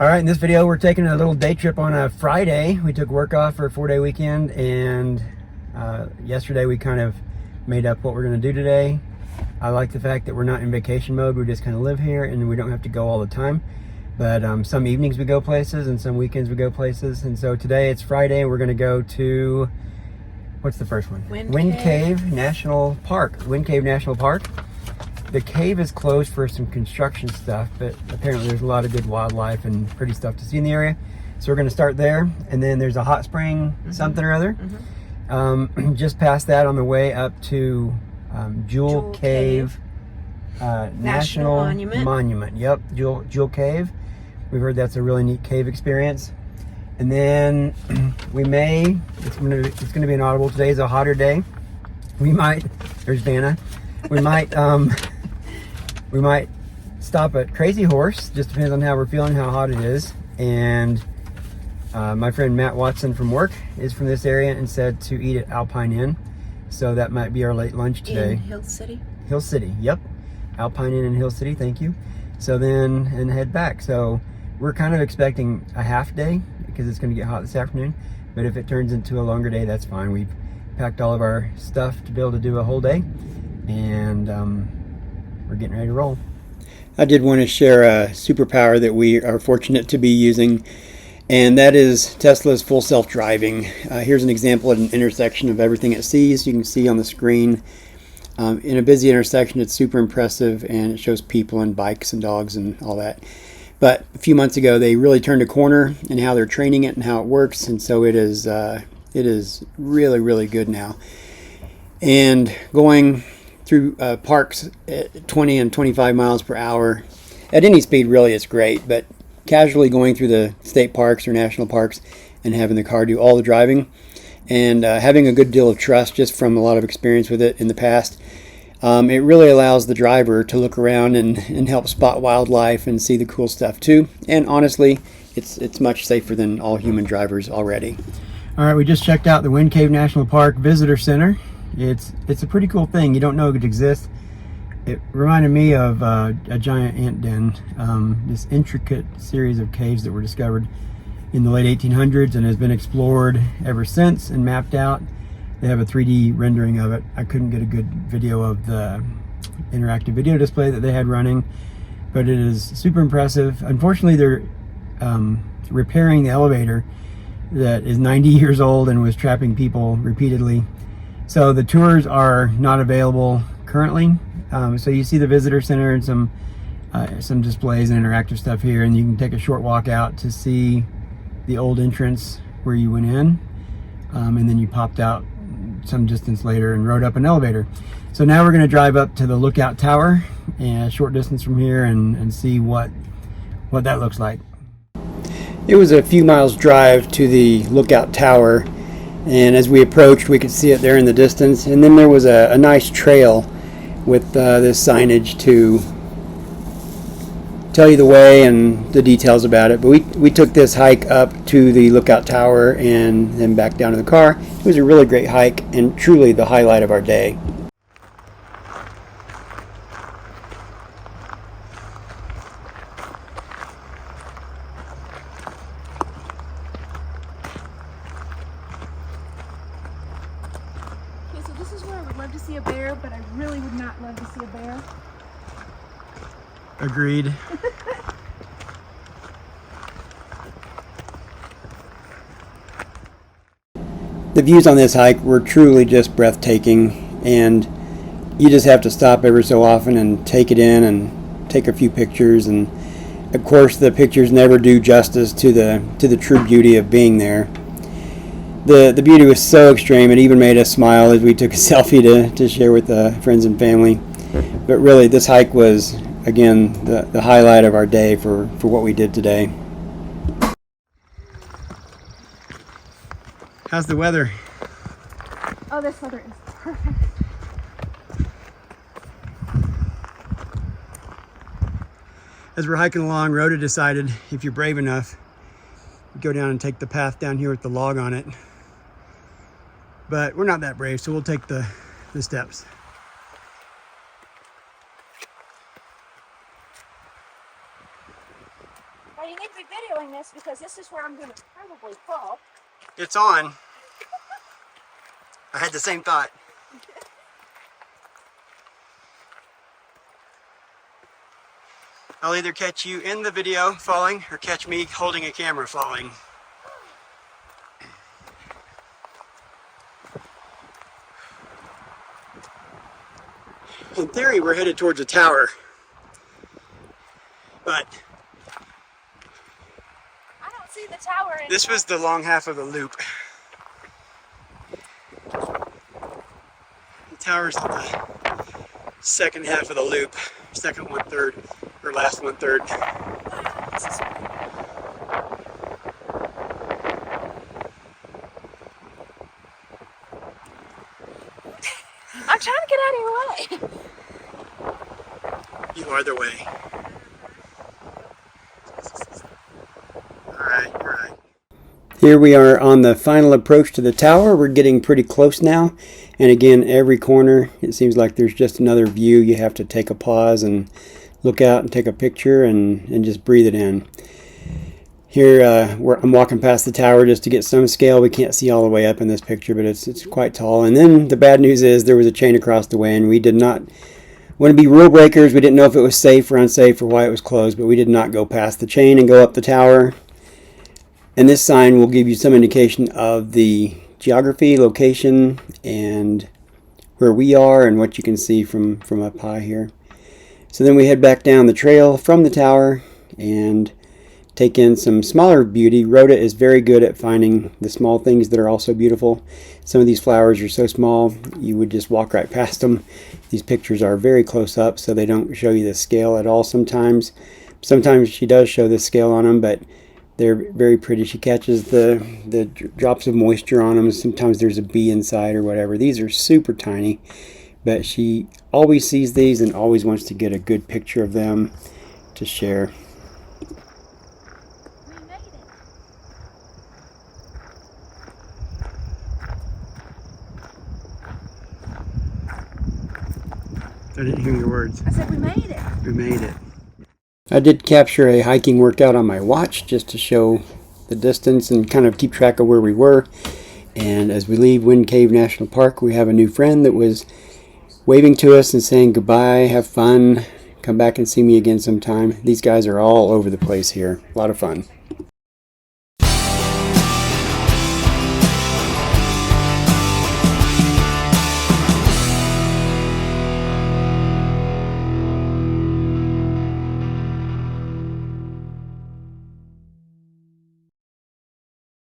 All right, in this video, we're taking a little day trip on a Friday. We took work off for a 4-day weekend, and yesterday we kind of made up what we're gonna do today. I like the fact that we're not in vacation mode. We just kind of live here and we don't have to go all the time. But some evenings we go places and some weekends we go places. And so today it's Friday and we're gonna go to, what's the first one? Wind Cave National Park. Wind Cave National Park. The cave is closed for some construction stuff, but apparently there's a lot of good wildlife and pretty stuff to see in the area. So we're gonna start there, and then there's a hot spring, something or other. Just past that on the way up to Jewel Cave National Monument. Yep, Jewel Cave. We've heard that's a really neat cave experience. And then it's gonna be an audible. Today's a hotter day. There's Vanna. We might stop at Crazy Horse. Just depends on how we're feeling, how hot it is. And my friend Matt Watson from work is from this area and said to eat at Alpine Inn. So that might be our late lunch today. In Hill City? Hill City, yep. Alpine Inn in Hill City, thank you. So then, and head back. So we're kind of expecting a half day because it's gonna get hot this afternoon. But if it turns into a longer day, that's fine. We've packed all of our stuff to be able to do a whole day. And we're getting ready to roll. I did want to share a superpower that we are fortunate to be using, and that is Tesla's full self-driving. Here's an example at an intersection of everything it sees. You can see on the screen in a busy intersection, it's super impressive, and it shows people and bikes and dogs and all that. But a few months ago, they really turned a corner in how they're training it and how it works, and so it is really, really good now. And going through parks at 20 and 25 miles per hour. At any speed, really, it's great, but casually going through the state parks or national parks and having the car do all the driving and having a good deal of trust just from a lot of experience with it in the past, it really allows the driver to look around and help spot wildlife and see the cool stuff too. And honestly, it's much safer than all human drivers already. All right, we just checked out the Wind Cave National Park Visitor Center. It's a pretty cool thing. You don't know it exists. It reminded me of a giant ant den, this intricate series of caves that were discovered in the late 1800s and has been explored ever since and mapped out. They have a 3D rendering of it. I couldn't get a good video of the interactive video display that they had running, but it is super impressive. Unfortunately, they're repairing the elevator that is 90 years old and was trapping people repeatedly. So the tours are not available currently. So you see the visitor center and some displays and interactive stuff here, and you can take a short walk out to see the old entrance where you went in, and then you popped out some distance later and rode up an elevator. So now we're going to drive up to the Lookout Tower, a short distance from here, and see what that looks like. It was a few miles drive to the Lookout Tower. And as we approached, we could see it there in the distance. And then there was a nice trail with this signage to tell you the way and the details about it. But we took this hike up to the Lookout Tower and then back down to the car. It was a really great hike and truly the highlight of our day. This is where I would love to see a bear, but I really would not love to see a bear. Agreed. The views on this hike were truly just breathtaking, and you just have to stop every so often and take it in and take a few pictures. And of course, the pictures never do justice to the true beauty of being there. The beauty was so extreme, it even made us smile as we took a selfie to share with friends and family. But really, this hike was, again, the highlight of our day for what we did today. How's the weather? Oh, this weather is perfect. As we're hiking along, Rhoda decided if you're brave enough, go down and take the path down here with the log on it. But we're not that brave, so we'll take the steps. Oh, you need to video I'm gonna probably fall. It's on. I had the same thought. I'll either catch you in the video falling or catch me holding a camera falling. In theory, we're headed towards a tower, but I don't see the tower anymore. this was the long half of the loop. The tower's at the second half of the loop, second 1/3, or last 1/3. I'm trying to get out of your way. You are the way. Alright, you're right. Here we are on the final approach to the tower. We're getting pretty close now. And again, every corner, it seems like there's just another view. You have to take a pause and look out and take a picture and just breathe it in. Here, I'm walking past the tower just to get some scale. We can't see all the way up in this picture, but it's quite tall. And then the bad news is there was a chain across the way, and we did not want to be rule breakers. We didn't know if it was safe or unsafe or why it was closed, but we did not go past the chain and go up the tower. And this sign will give you some indication of the geography, location, and where we are and what you can see from up high here. So then we head back down the trail from the tower and take in some smaller beauty. Rhoda is very good at finding the small things that are also beautiful. Some of these flowers are so small you would just walk right past them. These pictures are very close up, so they don't show you the scale at all sometimes. Sometimes she does show the scale on them, but they're very pretty. She catches the drops of moisture on them. Sometimes there's a bee inside or whatever. These are super tiny, but she always sees these and always wants to get a good picture of them to share. I didn't hear your words. I said we made it. We made it. I did capture a hiking workout on my watch just to show the distance and kind of keep track of where we were. And as we leave Wind Cave National Park, we have a new friend that was waving to us and saying goodbye, have fun, come back and see me again sometime. These guys are all over the place here. A lot of fun.